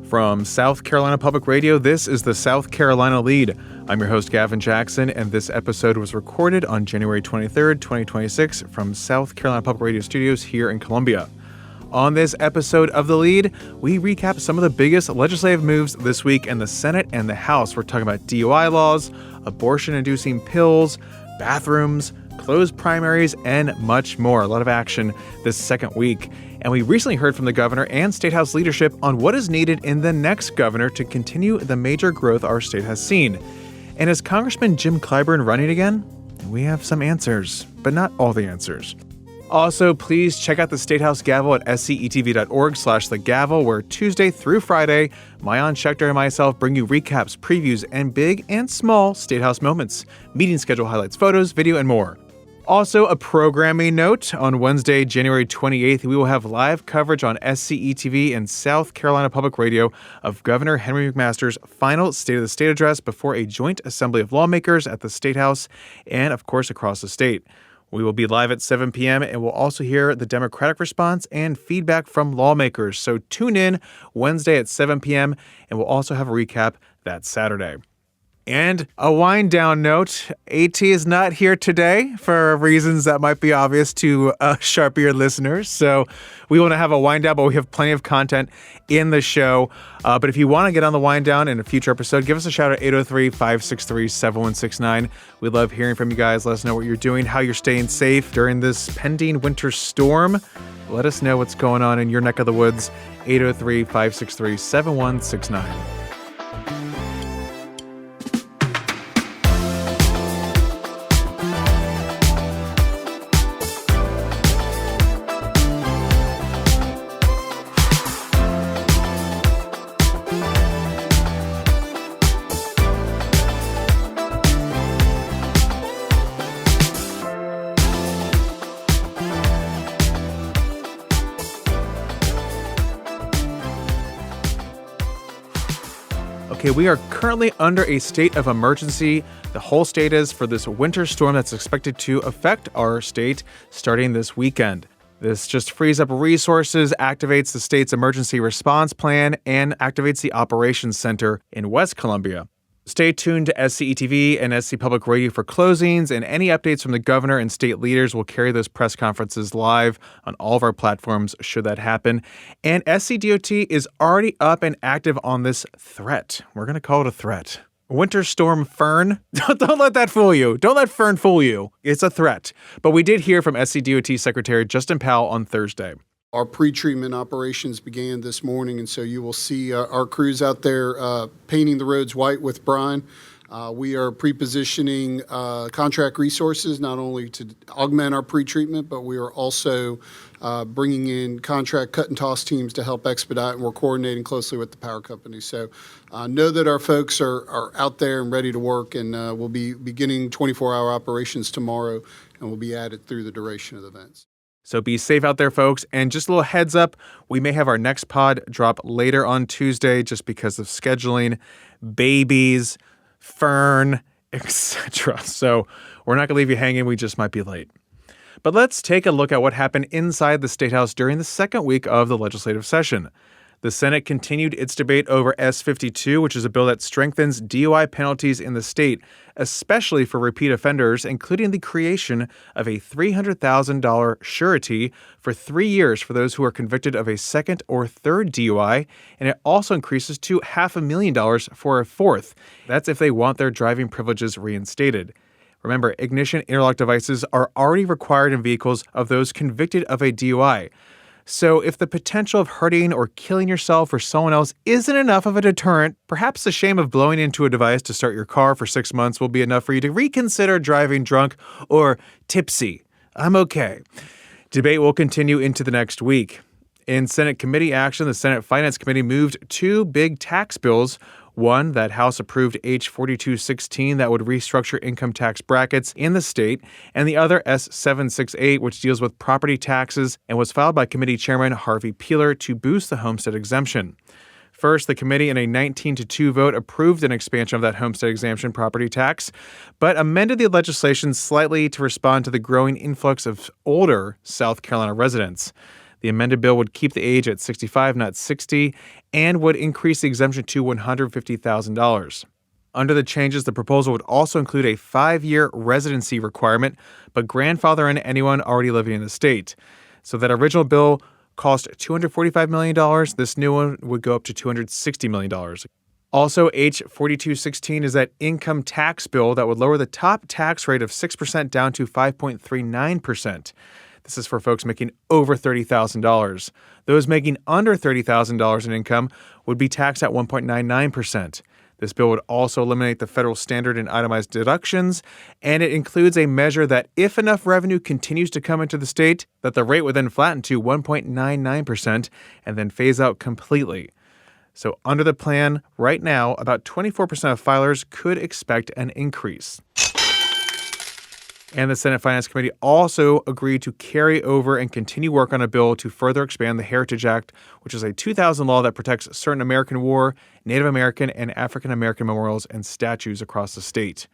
From South Carolina Public Radio, this is the South Carolina Lede. I'm your host, Gavin Jackson, and this episode was recorded on January 23rd, 2026 from South Carolina Public Radio Studios here in Columbia. On this episode of The Lede, we recap some of the biggest legislative moves this week in the Senate and the House. We're talking about DUI laws, abortion-inducing pills, bathrooms, closed primaries, and much more. A lot of action this second week. And we recently heard from the governor and Statehouse leadership on what is needed in the next governor to continue the major growth our state has seen. And is Congressman Jim Clyburn running again? We have some answers, but not all the answers. Also, please check out the Statehouse Gavel at scetv.org/thegavel, where Tuesday through Friday, Mayan Schechter and myself bring you recaps, previews, and big and small Statehouse moments, meeting schedule highlights, photos, video, and more. Also, a programming note, on Wednesday, January 28th, we will have live coverage on SCETV and South Carolina Public Radio of Governor Henry McMaster's final State of the State address before a joint assembly of lawmakers at the Statehouse and, of course, across the state. We will be live at 7 p.m. and we'll also hear the Democratic response and feedback from lawmakers. So tune in Wednesday at 7 p.m. and we'll also have a recap that Saturday. And a wind down note, AT is not here today for reasons that might be obvious to sharp-eared listeners. So we want to have a wind down, but we have plenty of content in the show. But if you want to get on the wind down in a future episode, give us a shout at 803-563-7169. We love hearing from you guys. Let us know what you're doing, how you're staying safe during this pending winter storm. Let us know what's going on in your neck of the woods, 803-563-7169. Okay, we are currently under a state of emergency. The whole state is for this winter storm that's expected to affect our state starting this weekend. This just frees up resources, activates the state's emergency response plan, and activates the operations center in West Columbia. Stay tuned to SCETV and SC Public Radio for closings, and any updates from the governor and state leaders will carry those press conferences live on all of our platforms should that happen. And SCDOT is already up and active on this threat. We're going to call it a threat. Winter Storm Fern. Don't let that fool you. Don't let Fern fool you. It's a threat. But we did hear from SCDOT Secretary Justin Powell on Thursday. Our pre-treatment operations began this morning, and so you will see our crews out there painting the roads white with brine. We are pre-positioning contract resources not only to augment our pre-treatment, but we are also bringing in contract cut and toss teams to help expedite, and we're coordinating closely with the power company. So know that our folks are out there and ready to work, and we'll be beginning 24-hour operations tomorrow, and we'll be at it through the duration of the events. So be safe out there, folks. And just a little heads up, we may have our next pod drop later on Tuesday just because of scheduling, babies, Fern, etc. So we're not going to leave you hanging. We just might be late. But let's take a look at what happened inside the Statehouse during the second week of the legislative session. The Senate continued its debate over S-52, which is a bill that strengthens DUI penalties in the state, especially for repeat offenders, including the creation of a $300,000 surety for 3 years for those who are convicted of a second or third DUI, and it also increases to $500,000 for a fourth. That's if they want their driving privileges reinstated. Remember, ignition interlock devices are already required in vehicles of those convicted of a DUI. So if the potential of hurting or killing yourself or someone else isn't enough of a deterrent, perhaps the shame of blowing into a device to start your car for 6 months will be enough for you to reconsider driving drunk or tipsy. I'm okay. Debate will continue into the next week. In Senate committee action, the Senate Finance Committee moved 2 big tax bills. One, that House-approved H. 4216 that would restructure income tax brackets in the state, and the other, S. 768, which deals with property taxes and was filed by Committee Chairman Harvey Peeler to boost the homestead exemption. First, the committee in a 19-2 vote approved an expansion of that homestead exemption property tax, but amended the legislation slightly to respond to the growing influx of older South Carolina residents. The amended bill would keep the age at 65, not 60, and would increase the exemption to $150,000. Under the changes, the proposal would also include a 5-year residency requirement, but grandfather in anyone already living in the state. So that original bill cost $245 million. This new one would go up to $260 million. Also, H 4216 is that income tax bill that would lower the top tax rate of 6% down to 5.39%. This is for folks making over $30,000. Those making under $30,000 in income would be taxed at 1.99%. This bill would also eliminate the federal standard in itemized deductions, and it includes a measure that if enough revenue continues to come into the state, that the rate would then flatten to 1.99% and then phase out completely. So under the plan, right now, about 24% of filers could expect an increase. And the Senate Finance Committee also agreed to carry over and continue work on a bill to further expand the Heritage Act, which is a 2000 law that protects certain American War, Native American, and African American memorials and statues across the state.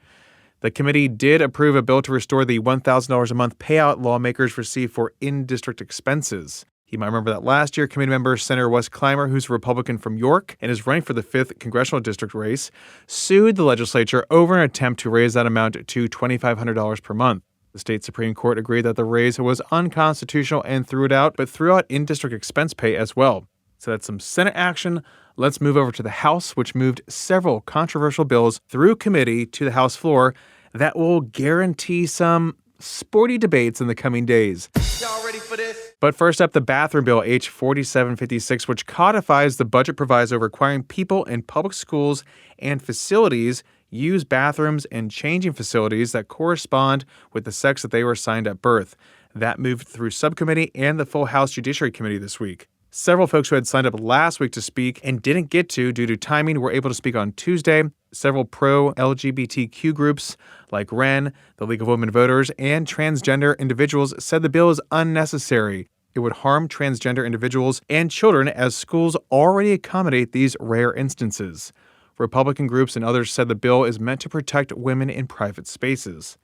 The committee did approve a bill to restore the $1,000 a month payout lawmakers receive for in-district expenses. You might remember that last year, committee member Senator Wes Clyburn, who's a Republican from York and is running for the 5th congressional district race, sued the legislature over an attempt to raise that amount to $2,500 per month. The state Supreme Court agreed that the raise was unconstitutional and threw it out, but threw out in-district expense pay as well. So that's some Senate action. Let's move over to the House, which moved several controversial bills through committee to the House floor that will guarantee some sporty debates in the coming days. Y'all ready for this? But first up, the bathroom bill, H 4756, which codifies the budget proviso requiring people in public schools and facilities use bathrooms and changing facilities that correspond with the sex that they were assigned at birth. That moved through subcommittee and the full House Judiciary Committee this week. Several folks who had signed up last week to speak and didn't get to due to timing were able to speak on Tuesday. Several pro-LGBTQ groups like REN, the League of Women Voters, and transgender individuals said the bill is unnecessary. It would harm transgender individuals and children as schools already accommodate these rare instances. Republican groups and others said the bill is meant to protect women in private spaces.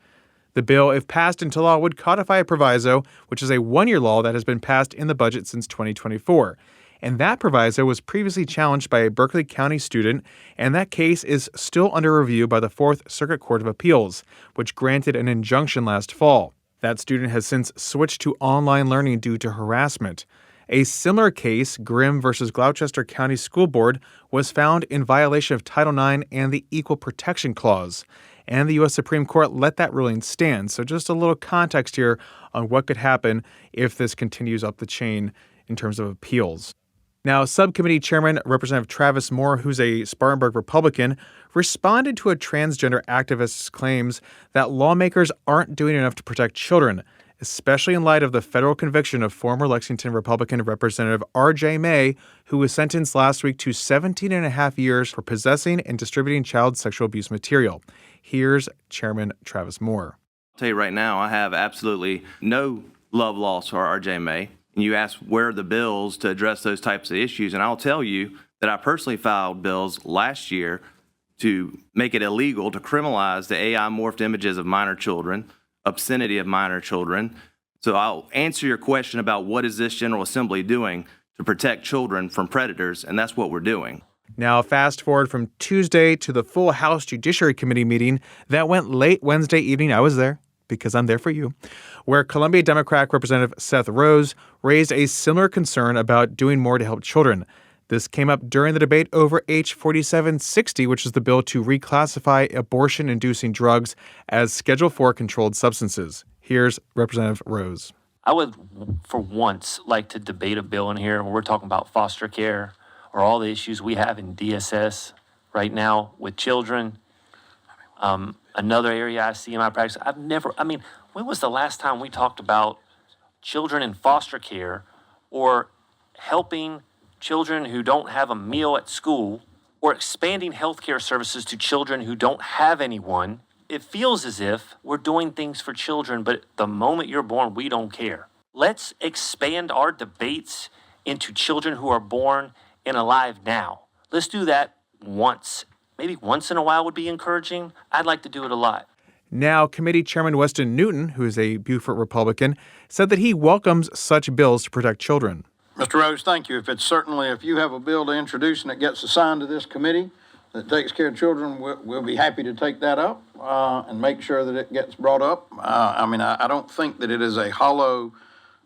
The bill, if passed into law, would codify a proviso, which is a 1-year law that has been passed in the budget since 2024. And that proviso was previously challenged by a Berkeley County student, and that case is still under review by the 4th Circuit Court of Appeals, which granted an injunction last fall. That student has since switched to online learning due to harassment. A similar case, Grimm versus Gloucester County School Board, was found in violation of Title IX and the Equal Protection Clause. And the U.S. Supreme Court let that ruling stand. So just a little context here on what could happen if this continues up the chain in terms of appeals. Now, Subcommittee Chairman Representative Travis Moore, who's a Spartanburg Republican, responded to a transgender activist's claims that lawmakers aren't doing enough to protect children, especially in light of the federal conviction of former Lexington Republican Representative R.J. May, who was sentenced last week to 17 and a half years for possessing and distributing child sexual abuse material. Here's Chairman Travis Moore. I'll tell you right now, I have absolutely no love lost for R.J. May. And you ask where are the bills to address those types of issues, and I'll tell you that I personally filed bills last year to make it illegal to criminalize the AI morphed images of minor children, obscenity of minor children. So I'll answer your question about what is this General Assembly doing to protect children from predators, and that's what we're doing. Now, fast forward from Tuesday to the full House Judiciary Committee meeting that went late Wednesday evening. I was there because I'm there for you, where Columbia Democrat Representative Seth Rose raised a similar concern about doing more to help children. This came up during the debate over H 4760, which is the bill to reclassify abortion-inducing drugs as Schedule IV controlled substances. Here's Representative Rose. I would, for once, like to debate a bill in here where we're talking about foster care or all the issues we have in DSS right now with children. Another area I see in my practice, when was the last time we talked about children in foster care or helping children who don't have a meal at school or expanding healthcare services to children who don't have anyone? It feels as if we're doing things for children, but the moment you're born, we don't care. Let's expand our debates into children who are born and alive now. Let's do that once. Maybe once in a while would be encouraging. I'd like to do it a lot. Now, Committee Chairman Weston Newton, who is a Beaufort Republican, said that he welcomes such bills to protect children. Mr. Rose, thank you. If you have a bill to introduce and it gets assigned to this committee that takes care of children, we'll be happy to take that up and make sure that it gets brought up. I don't think that it is a hollow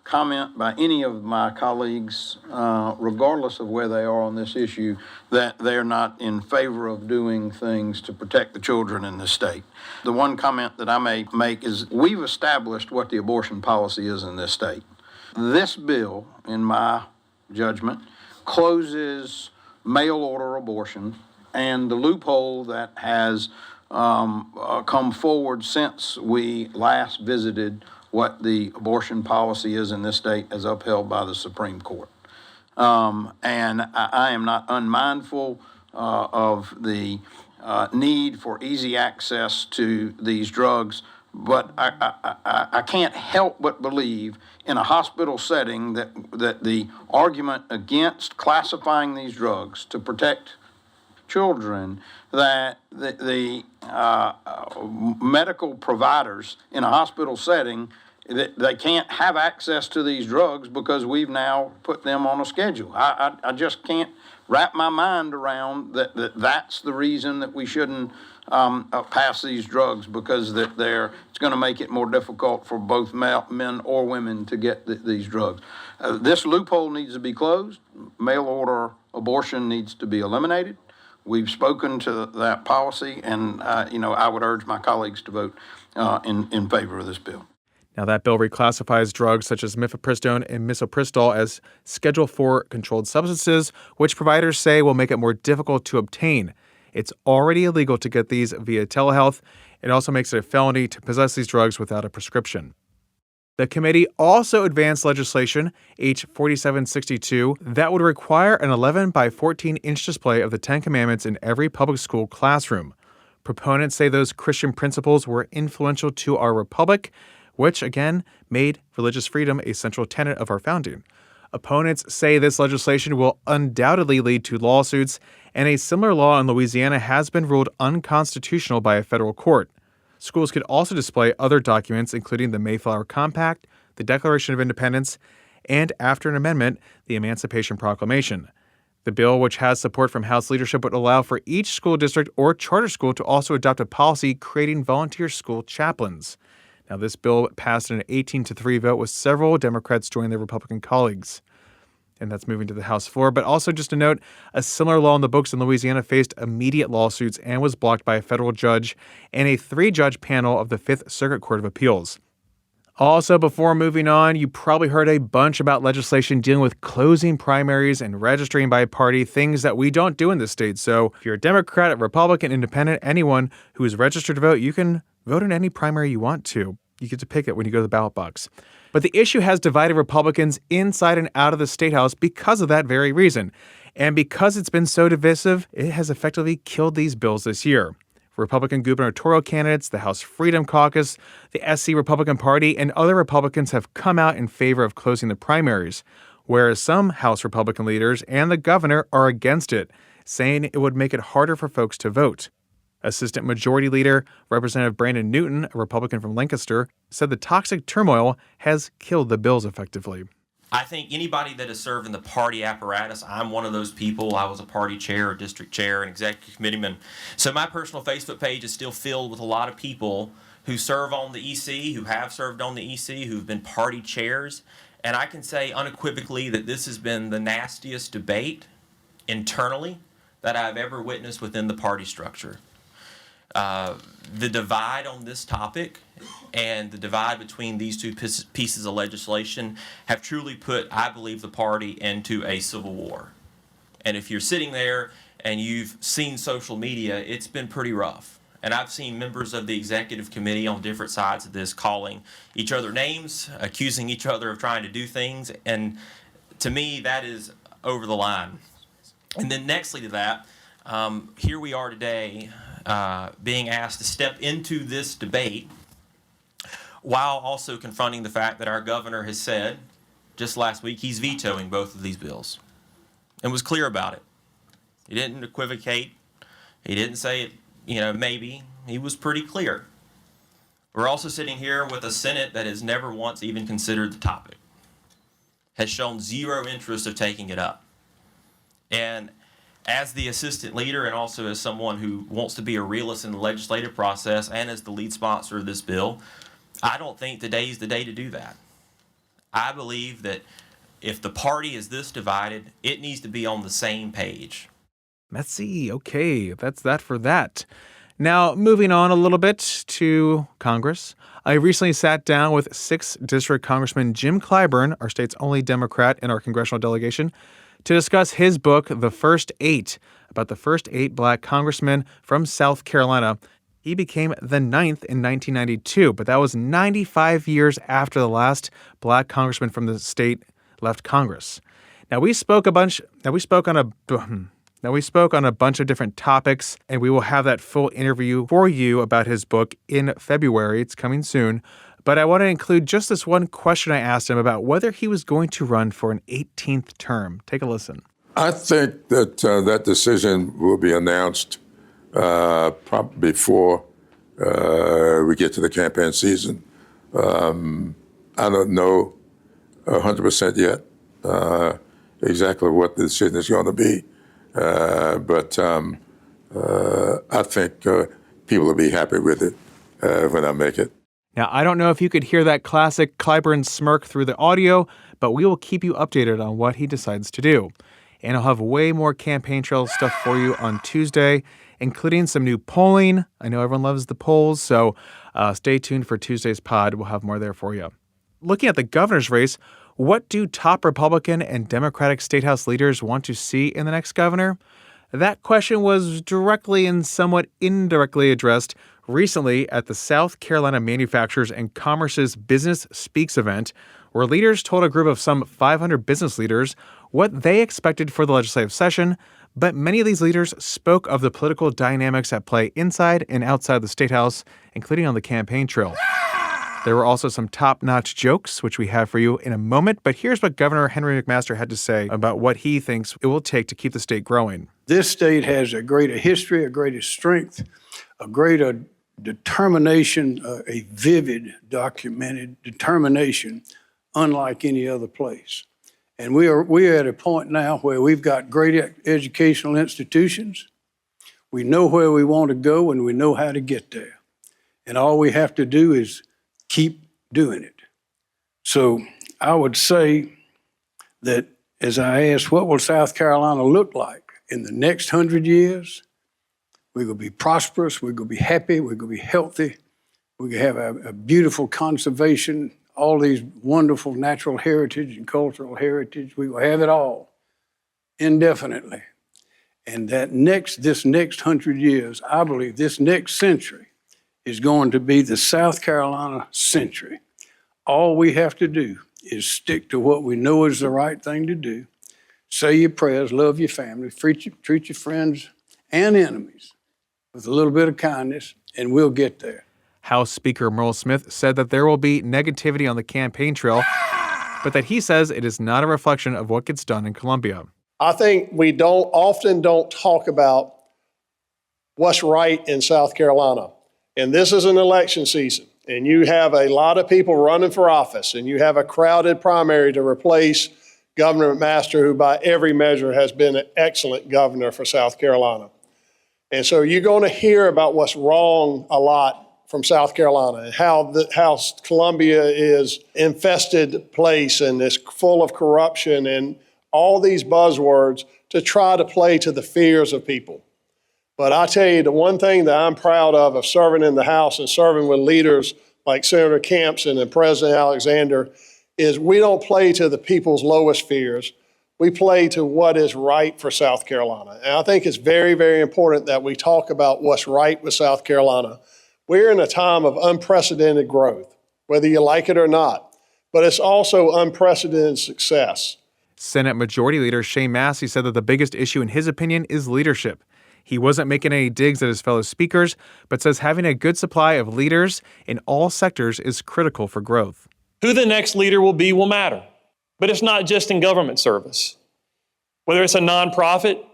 comment by any of my colleagues, regardless of where they are on this issue, that they're not in favor of doing things to protect the children in this state. The one comment that I may make is we've established what the abortion policy is in this state. This bill, in my judgment, closes mail order abortion, and the loophole that has come forward since we last visited what the abortion policy is in this state as upheld by the Supreme Court. And I am not unmindful of the need for easy access to these drugs, but I can't help but believe in a hospital setting that the argument against classifying these drugs to protect children, that the medical providers in a hospital setting, that they can't have access to these drugs because we've now put them on a schedule. I just can't wrap my mind around that's the reason that we shouldn't pass these drugs, because it's going to make it more difficult for both men or women to get these drugs. This loophole needs to be closed. Mail order abortion needs to be eliminated. We've spoken to that policy, and I would urge my colleagues to vote in favor of this bill. Now, that bill reclassifies drugs such as mifepristone and misoprostol as Schedule IV controlled substances, which providers say will make it more difficult to obtain. It's already illegal to get these via telehealth. It also makes it a felony to possess these drugs without a prescription. The committee also advanced legislation, H. 4762, that would require an 11 by 14-inch display of the Ten Commandments in every public school classroom. Proponents say those Christian principles were influential to our republic, which, again, made religious freedom a central tenet of our founding. Opponents say this legislation will undoubtedly lead to lawsuits, and a similar law in Louisiana has been ruled unconstitutional by a federal court. Schools could also display other documents, including the Mayflower Compact, the Declaration of Independence, and, after an amendment, the Emancipation Proclamation. The bill, which has support from House leadership, would allow for each school district or charter school to also adopt a policy creating volunteer school chaplains. Now, this bill passed in an 18-3 vote with several Democrats joining their Republican colleagues. And that's moving to the House floor. But also, just to note, a similar law in the books in Louisiana faced immediate lawsuits and was blocked by a federal judge and a 3-judge panel of the Fifth Circuit Court of Appeals. Also, before moving on, you probably heard a bunch about legislation dealing with closing primaries and registering by party, things that we don't do in this state. So if you're a Democrat, a Republican, Independent, anyone who is registered to vote, you can vote in any primary you want to. You get to pick it when you go to the ballot box. But the issue has divided Republicans inside and out of the Statehouse because of that very reason. And because it's been so divisive, it has effectively killed these bills this year. Republican gubernatorial candidates, the House Freedom Caucus, the SC Republican Party, and other Republicans have come out in favor of closing the primaries, whereas some House Republican leaders and the governor are against it, saying it would make it harder for folks to vote. Assistant Majority Leader Representative Brandon Newton, a Republican from Lancaster, said the toxic turmoil has killed the bills effectively. I think anybody that has served in the party apparatus, I'm one of those people. I was a party chair, a district chair, an executive committeeman. So my personal Facebook page is still filled with a lot of people who serve on the EC, who have served on the EC, who've been party chairs. And I can say unequivocally that this has been the nastiest debate internally that I've ever witnessed within the party structure. The divide on this topic and the divide between these two pieces of legislation have truly put, I believe, the party into a civil war. And if you're sitting there and you've seen social media, it's been pretty rough. And I've seen members of the executive committee on different sides of this calling each other names, accusing each other of trying to do things. And to me, that is over the line. And then nextly to that, here we are today being asked to step into this debate while also confronting the fact that our governor has said just last week he's vetoing both of these bills and was clear about it. He didn't equivocate. He didn't say it, maybe. He was pretty clear. We're also sitting here with a Senate that has never once even considered the topic, has shown zero interest of taking it up. And as the assistant leader and also as someone who wants to be a realist in the legislative process and as the lead sponsor of this bill, I don't think today is the day to do that. I believe that if the party is this divided, it needs to be on the same page. Messy. Okay, that's that for that. Now, moving on a little bit to Congress. I recently sat down with 6th District Congressman Jim Clyburn, our state's only Democrat in our congressional delegation, to discuss his book, The First Eight, about the first 8 black congressmen from South Carolina. He became the 9th in 1992, but that was 95 years after the last black congressman from the state left Congress. Now we spoke on a bunch of different topics, and we will have that full interview for you about his book in February. It's coming soon. But I want to include just this one question I asked him about whether he was going to run for an 18th term. Take a listen. I think that that decision will be announced probably before we get to the campaign season. I don't know 100% yet exactly what the decision is going to be, but I think people will be happy with it when I make it. Now, I don't know if you could hear that classic Clyburn smirk through the audio, but we will keep you updated on what he decides to do. And I'll have way more campaign trail stuff for you on Tuesday, including some new polling. I know everyone loves the polls, so stay tuned for Tuesday's pod. We'll have more there for you. Looking at the governor's race, what do top Republican and Democratic Statehouse leaders want to see in the next governor? That question was directly and somewhat indirectly addressed recently at the South Carolina Manufacturers and Commerce's Business Speaks event, where leaders told a group of some 500 business leaders what they expected for the legislative session, but many of these leaders spoke of the political dynamics at play inside and outside the Statehouse, including on the campaign trail. There were also some top-notch jokes, which we have for you in a moment, but here's what Governor Henry McMaster had to say about what he thinks it will take to keep the state growing. This state has a greater history, a greater strength, a greater determination, a vivid, documented determination, unlike any other place. And we are at a point now where we've got great educational institutions. We know where we want to go and we know how to get there. And all we have to do is keep doing it. So I would say that as I asked, what will South Carolina look like in the next 100 years? We're going to be prosperous, we're going to be happy, we're going to be healthy, we're going to have a beautiful conservation, all these wonderful natural heritage and cultural heritage. We will have it all indefinitely. And this next 100 years, I believe this next century is going to be the South Carolina century. All we have to do is stick to what we know is the right thing to do, say your prayers, love your family, treat your friends and enemies with a little bit of kindness, and we'll get there. House Speaker Merle Smith said that there will be negativity on the campaign trail, but that he says it is not a reflection of what gets done in Columbia. I think we often don't talk about what's right in South Carolina. And this is an election season, and you have a lot of people running for office, and you have a crowded primary to replace Governor McMaster, who by every measure has been an excellent governor for South Carolina. And so you're going to hear about what's wrong a lot from South Carolina and how Columbia is an infested place and is full of corruption and all these buzzwords to try to play to the fears of people. But I tell you, the one thing that I'm proud of serving in the House and serving with leaders like Senator Campson and President Alexander is we don't play to the people's lowest fears. We play to what is right for South Carolina. And I think it's very, very important that we talk about what's right with South Carolina. We're in a time of unprecedented growth, whether you like it or not, but it's also unprecedented success. Senate Majority Leader Shane Massey said that the biggest issue, in his opinion, is leadership. He wasn't making any digs at his fellow speakers, but says having a good supply of leaders in all sectors is critical for growth. Who the next leader will be will matter, but it's not just in government service. Whether it's a nonprofit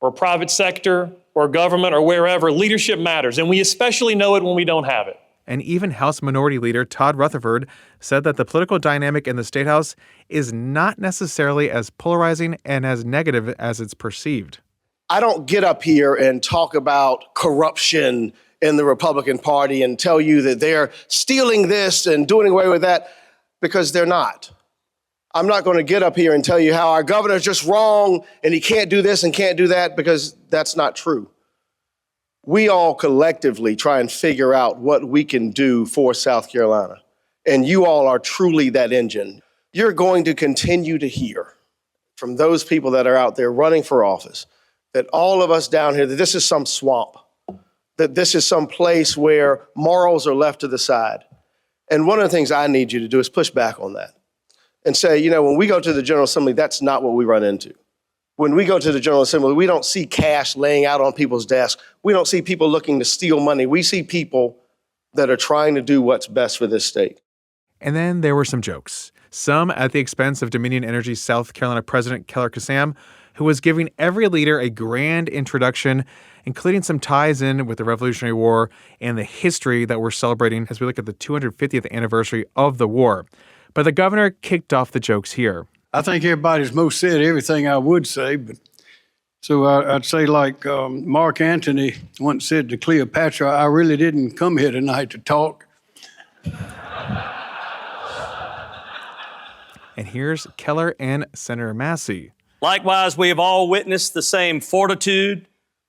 or private sector or government or wherever, leadership matters, and we especially know it when we don't have it. And even House Minority Leader Todd Rutherford said that the political dynamic in the Statehouse is not necessarily as polarizing and as negative as it's perceived. I don't get up here and talk about corruption in the Republican Party and tell you that they're stealing this and doing away with that, because they're not. I'm not going to get up here and tell you how our governor's just wrong and he can't do this and can't do that, because that's not true. We all collectively try and figure out what we can do for South Carolina. And you all are truly that engine. You're going to continue to hear from those people that are out there running for office that all of us down here, that this is some swamp, that this is some place where morals are left to the side. And one of the things I need you to do is push back on that and say, when we go to the General Assembly, that's not what we run into. When we go to the General Assembly, we don't see cash laying out on people's desks. We don't see people looking to steal money. We see people that are trying to do what's best for this state. And then there were some jokes, some at the expense of Dominion Energy's South Carolina President Keller Kassam, who was giving every leader a grand introduction, including some ties in with the Revolutionary War and the history that we're celebrating as we look at the 250th anniversary of the war. But the governor kicked off the jokes here. I think everybody's most said everything I would say, but so I'd say like Mark Antony once said to Cleopatra, I really didn't come here tonight to talk. And here's Keller and Senator Massey. Likewise, we have all witnessed the same fortitude,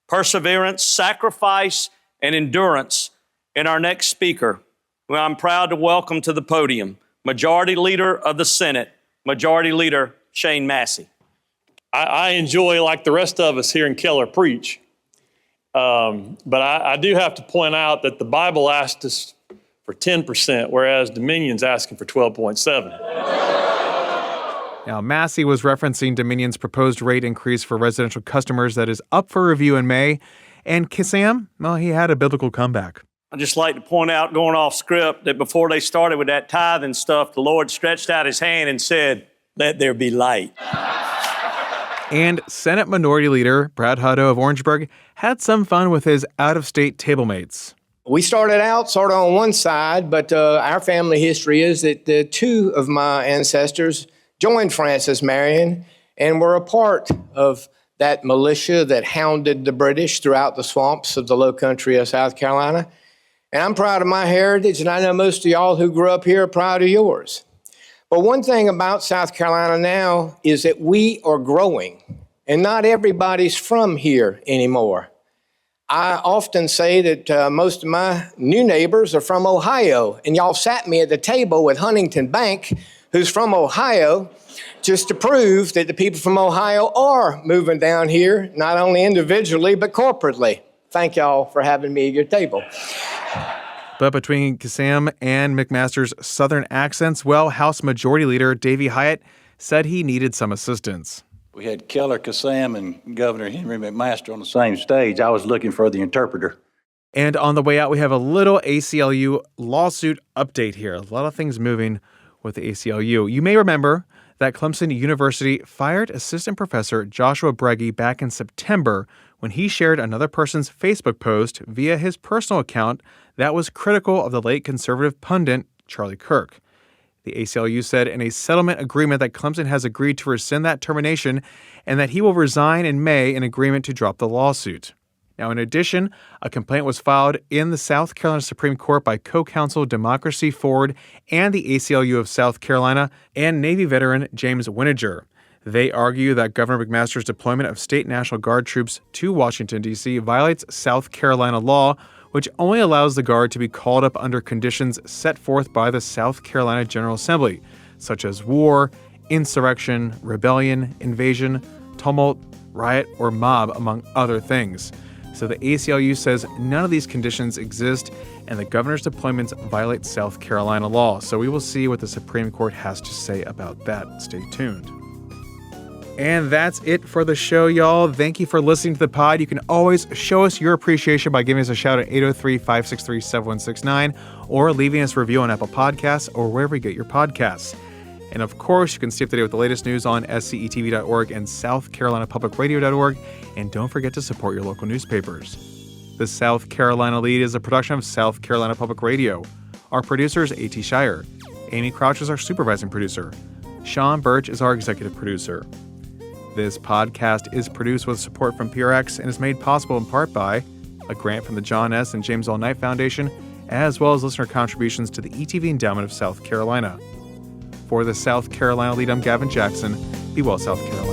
perseverance, sacrifice, and endurance in our next speaker, who I'm proud to welcome to the podium, Majority Leader of the Senate, Majority Leader Shane Massey. I enjoy, like the rest of us, hearing Keller preach. But I do have to point out that the Bible asked us for 10%, whereas Dominion's asking for 12.7%. Now, Massey was referencing Dominion's proposed rate increase for residential customers that is up for review in May. And Kassam, well, he had a biblical comeback. I'd just like to point out, going off script, that before they started with that tithing stuff, the Lord stretched out his hand and said, "Let there be light." And Senate Minority Leader Brad Hutto of Orangeburg had some fun with his out-of-state tablemates. We started out sort of on one side, but our family history is that two of my ancestors joined Francis Marion and were a part of that militia that hounded the British throughout the swamps of the low country of South Carolina. And I'm proud of my heritage, and I know most of y'all who grew up here are proud of yours. But one thing about South Carolina now is that we are growing, and not everybody's from here anymore. I often say that most of my new neighbors are from Ohio, and y'all sat me at the table with Huntington Bank, who's from Ohio, just to prove that the people from Ohio are moving down here, not only individually, but corporately. Thank y'all for having me at your table. But between Kassam and McMaster's Southern accents, well, House Majority Leader Davey Hyatt said he needed some assistance. We had Keller Kassam and Governor Henry McMaster on the same stage. I was looking for the interpreter. And on the way out, we have a little ACLU lawsuit update here. A lot of things moving with the ACLU. You may remember that Clemson University fired assistant professor Joshua Breggy back in September when he shared another person's Facebook post via his personal account that was critical of the late conservative pundit Charlie Kirk. The ACLU said in a settlement agreement that Clemson has agreed to rescind that termination and that he will resign in May in agreement to drop the lawsuit. Now, in addition, a complaint was filed in the South Carolina Supreme Court by co-counsel Democracy Forward and the ACLU of South Carolina and Navy veteran James Winiger. They argue that Governor McMaster's deployment of state National Guard troops to Washington, D.C. violates South Carolina law, which only allows the Guard to be called up under conditions set forth by the South Carolina General Assembly, such as war, insurrection, rebellion, invasion, tumult, riot, or mob, among other things. So the ACLU says none of these conditions exist, and the governor's deployments violate South Carolina law. So we will see what the Supreme Court has to say about that. Stay tuned. And that's it for the show, y'all. Thank you for listening to the pod. You can always show us your appreciation by giving us a shout at 803-563-7169 or leaving us a review on Apple Podcasts or wherever you get your podcasts. And of course, you can stay up to date with the latest news on SCETV.org and SouthCarolinaPublicRadio.org. And don't forget to support your local newspapers. The South Carolina Lead is a production of South Carolina Public Radio. Our producer is A.T. Shire. Amy Crouch is our supervising producer. Sean Birch is our executive producer. This podcast is produced with support from PRX and is made possible in part by a grant from the John S. and James L. Knight Foundation, as well as listener contributions to the ETV Endowment of South Carolina. For the South Carolina Lead, I'm Gavin Jackson. Be well, South Carolina.